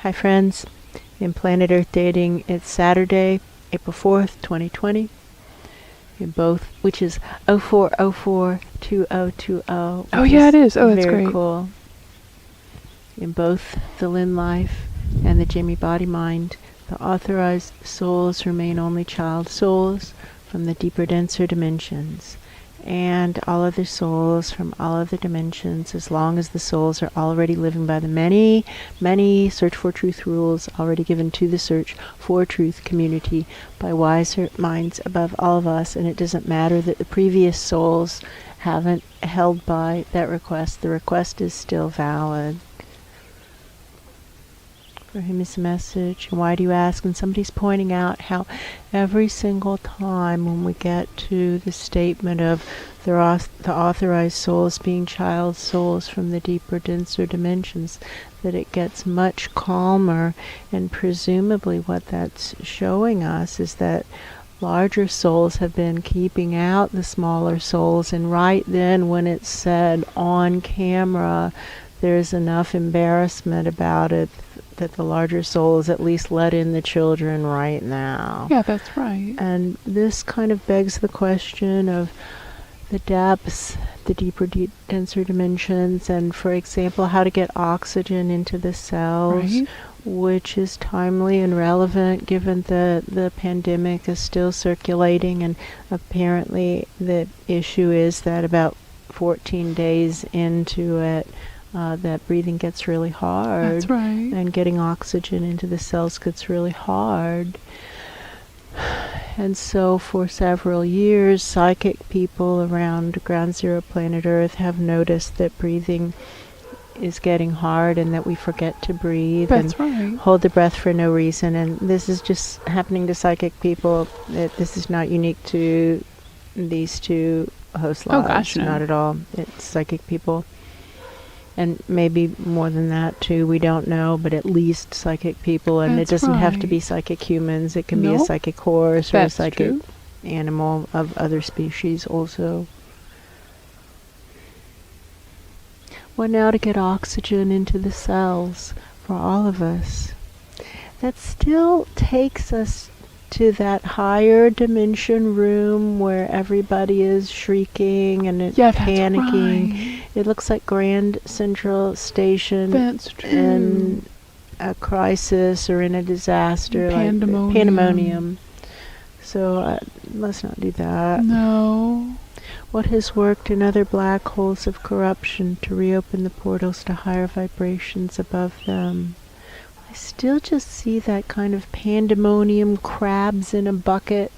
Hi friends, in Planet Earth Dating, it's Saturday, April 4th, 2020, in both, which is 04042020. Oh yeah, it is. Oh, that's very great. Cool. In both the Lynn Life and the Jamie Body Mind, the authorized souls remain only child souls from the deeper, denser dimensions. And all other souls from all other dimensions, as long as the souls are already living by the many, many search for truth rules already given to the search for truth community by wiser minds above all of us. And it doesn't matter that the previous souls haven't held by that request. The request is still valid. For him is a message. Why do you ask? And somebody's pointing out how every single time when we get to the statement of the authorized souls being child souls from the deeper, denser dimensions, that it gets much calmer, and presumably what that's showing us is that larger souls have been keeping out the smaller souls, and right then when it's said on camera, there's enough embarrassment about it that the larger souls at least let in the children right now. Yeah, that's right. And this kind of begs the question of the depths, the deeper, denser dimensions, and for example, how to get oxygen into the cells, Right. which is timely and relevant given that the pandemic is still circulating, and apparently the issue is that about 14 days into it, that breathing gets really hard. That's right. And getting oxygen into the cells gets really hard. And so for several years, psychic people around Ground Zero Planet Earth have noticed that breathing is getting hard and that we forget to breathe. That's and right. hold the breath for no reason. And this is just happening to psychic people. This is not unique to these two host lives. Oh gosh, no. Not at all. It's psychic people. And maybe more than that too, we don't know, but at least psychic people, and That's it doesn't have to right. be psychic humans, it can be a Nope. psychic horse or That's a psychic true. animal of other species also. Well, now to get oxygen into the cells for all of us. That still takes us to that higher dimension room where everybody is shrieking and Yeah, that's panicking. right. It looks like Grand Central Station That's true. in a crisis or in a disaster, Pandemonium. like pandemonium. So let's not do that. No. What has worked in other black holes of corruption to reopen the portals to higher vibrations above them? I still just see that kind of pandemonium, crabs in a bucket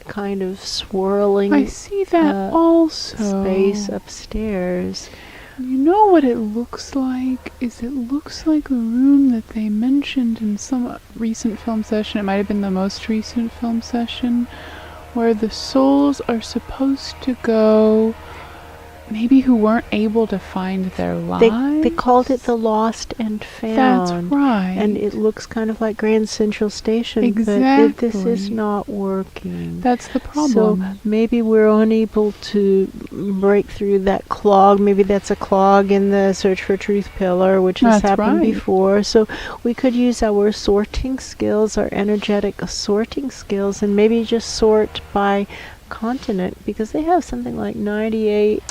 kind of swirling I see that also. space upstairs. You know what it looks like? It looks like the room that they mentioned in some recent film session. It might have been the most recent film session, where the souls are supposed to go, maybe who weren't able to find their lives. They called it the Lost and Found. That's right. And it looks kind of like Grand Central Station, but this is Exactly. not working. That's the problem. So maybe we're unable to break through that clog. Maybe that's a clog in the Search for Truth pillar, which has That's happened right. before. So we could use our sorting skills, our energetic sorting skills, and maybe just sort by continent, because they have something like 98%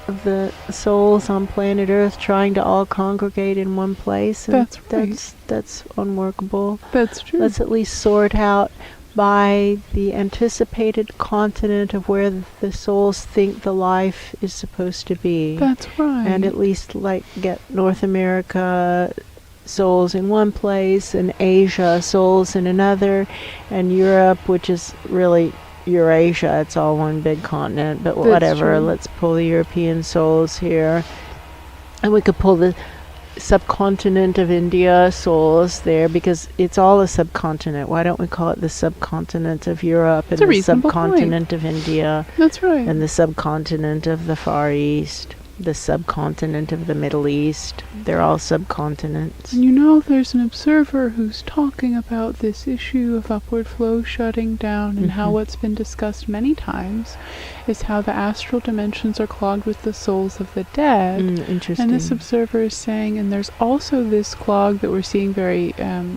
of the souls on planet Earth trying to all congregate in one place, and That's right. that's unworkable. That's true. Let's at least sort out by the anticipated continent of where the souls think the life is supposed to be. That's right. And at least like get North America souls in one place, and Asia souls in another, and Europe, which is really Eurasia, it's all one big continent, but That's whatever. true. Let's pull the European souls here, and we could pull the subcontinent of India souls there, because it's all a subcontinent. Why don't we call it the subcontinent of Europe, That's and a the reasonable subcontinent of India, That's right. and the subcontinent of the Far East? the subcontinent of the Middle East. They're all subcontinents. And there's an observer who's talking about this issue of upward flow shutting down, and how what's been discussed many times is how the astral dimensions are clogged with the souls of the dead. Interesting. And this observer is saying, and there's also this clog that we're seeing very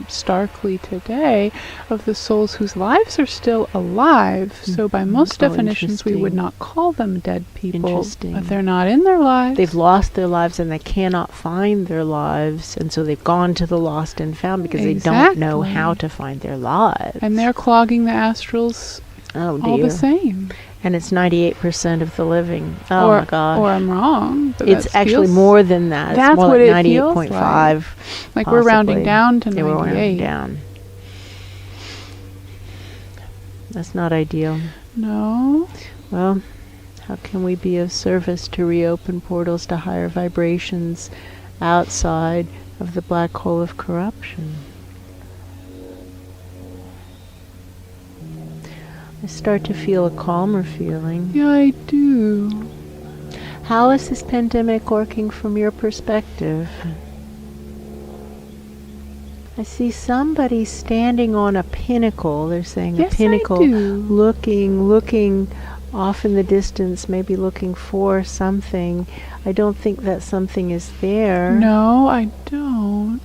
starkly today of the souls whose lives are still alive. So by most definitions, we would not call them dead people, but they're not in their lives. They've lost their lives and they cannot find their lives, and so they've gone to the lost and found because they don't know how to find their lives. And they're clogging the astrals all the same. And it's 98% of the living. Oh my gosh. Or I'm wrong. But it's actually more than that. That's it's more what like it feels 98.5. Like we're rounding down to 98. We're rounding down. That's not ideal. No. Well, how can we be of service to reopen portals to higher vibrations outside of the black hole of corruption? I start to feel a calmer feeling. Yeah, I do. How is this pandemic working from your perspective? I see somebody standing on a pinnacle. They're saying a pinnacle, looking off in the distance, maybe looking for something. I don't think that something is there. No, I don't.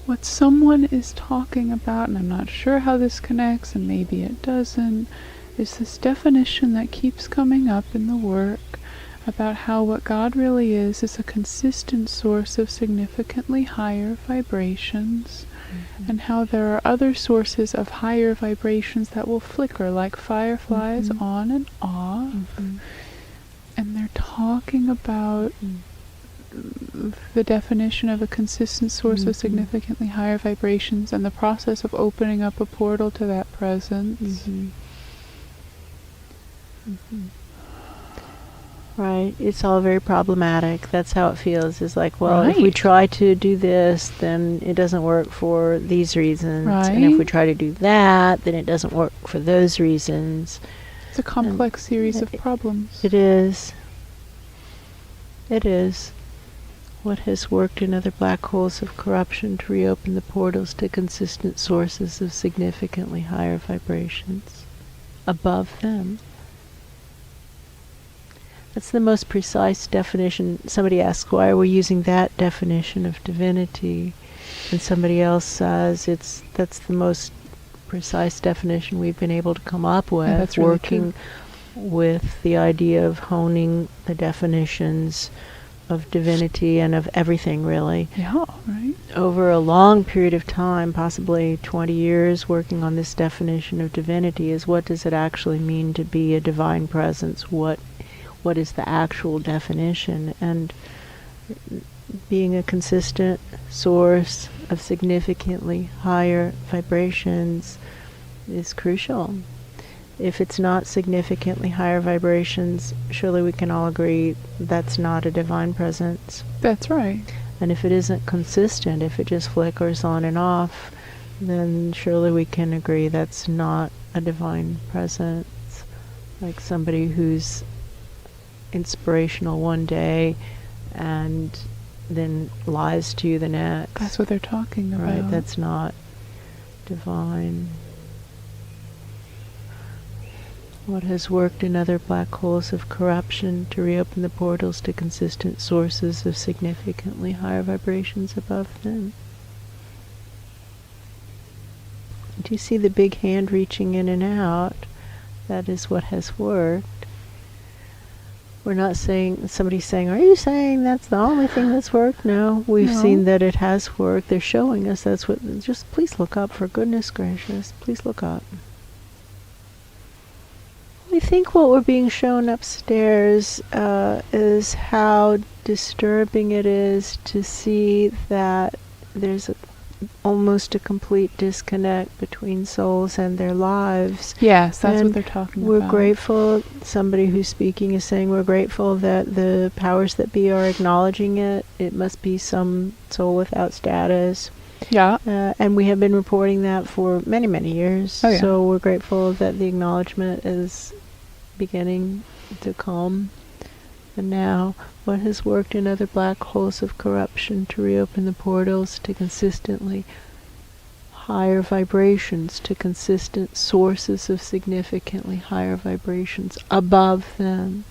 What someone is talking about, and I'm not sure how this connects, and maybe it doesn't, is this definition that keeps coming up in the work about how what God really is a consistent source of significantly higher vibrations, and how there are other sources of higher vibrations that will flicker like fireflies on and off. And they're talking about the definition of a consistent source of significantly higher vibrations and the process of opening up a portal to that presence. Right. It's all very problematic. That's how it feels. It's like, well, if we try to do this, then it doesn't work for these reasons. And if we try to do that, then it doesn't work for those reasons. It's a complex series of problems. It is. It is. What has worked in other black holes of corruption to reopen the portals to consistent sources of significantly higher vibrations above them? That's the most precise definition. Somebody asks, why are we using that definition of divinity? And somebody else says that's the most precise definition we've been able to come up with, that's really working with the idea of honing the definitions of divinity and of everything, really. Yeah, right. Over a long period of time, possibly 20 years, working on this definition of divinity is what does it actually mean to be a divine presence? What is the actual definition? And being a consistent source of significantly higher vibrations is crucial. If it's not significantly higher vibrations, surely we can all agree that's not a divine presence. That's right. And if it isn't consistent, if it just flickers on and off, then surely we can agree that's not a divine presence. Like somebody who's inspirational one day and then lies to you the next. That's what they're talking about. Right, that's not divine. What has worked in other black holes of corruption to reopen the portals to consistent sources of significantly higher vibrations above them? Do you see the big hand reaching in and out? That is what has worked. We're not saying, somebody's saying, are you saying that's the only thing that's worked? No, we've seen that it has worked. They're showing us that's what, just please look up, for goodness gracious, please look up. I think what we're being shown upstairs is how disturbing it is to see that there's almost a complete disconnect between souls and their lives. Yes, that's what they're talking about. We're grateful, somebody who's speaking is saying we're grateful that the powers that be are acknowledging it. It must be some soul without status. Yeah. And we have been reporting that for many, many years. Oh, yeah. So we're grateful that the acknowledgement is beginning to come. And now, what has worked in other black holes of corruption to reopen the portals to consistently higher vibrations, to consistent sources of significantly higher vibrations above them?